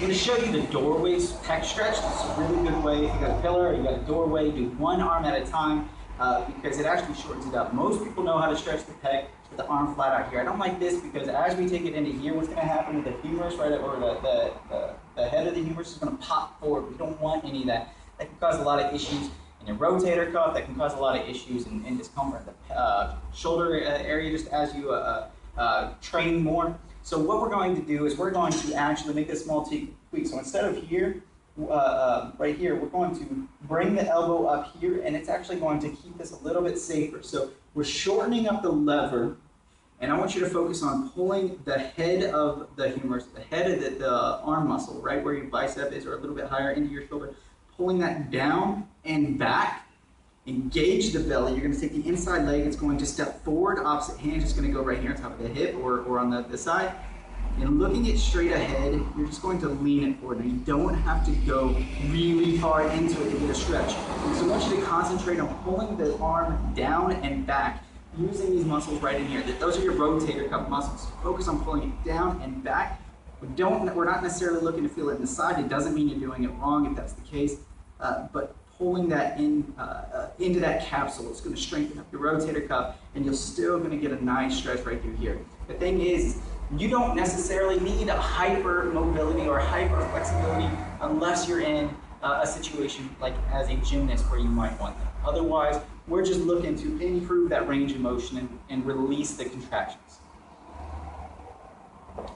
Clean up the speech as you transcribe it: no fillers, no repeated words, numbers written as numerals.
going to show you the doorways pec stretch. This is a really good way. If you got a pillar or you got a doorway, do one arm at a time because it actually shortens it up. Most people know how to stretch the pec with the arm flat out here. I don't like this because as we take it into here, what's going to happen with the humerus, right, or the head of the humerus is going to pop forward. We don't want any of that. That can cause a lot of issues in your rotator cuff. That can cause a lot of issues and discomfort in the shoulder area just as you train more. So what we're going to do is we're going to actually make this small tweak. So instead of here, right here, we're going to bring the elbow up here, and it's actually going to keep this a little bit safer. So we're shortening up the lever, and I want you to focus on pulling the head of the humerus, the head of the arm muscle, right where your bicep is, or a little bit higher into your shoulder, pulling that down and back. Engage the belly. You're going to take the inside leg. It's going to step forward. Opposite hand is going to go right here on top of the hip or on the side. And looking it straight ahead, you're just going to lean it forward. Now, you don't have to go really far into it to get a stretch. So I want you to concentrate on pulling the arm down and back using these muscles right in here. Those are your rotator cuff muscles. Focus on pulling it down and back. We're not necessarily looking to feel it in the side. It doesn't mean you're doing it wrong if that's the case, but pulling that into that capsule. It's going to strengthen up your rotator cuff, and you're still going to get a nice stretch right through here. The thing is, you don't necessarily need a hyper mobility or hyper flexibility unless you're in a situation like as a gymnast where you might want that. Otherwise, we're just looking to improve that range of motion and release the contractions.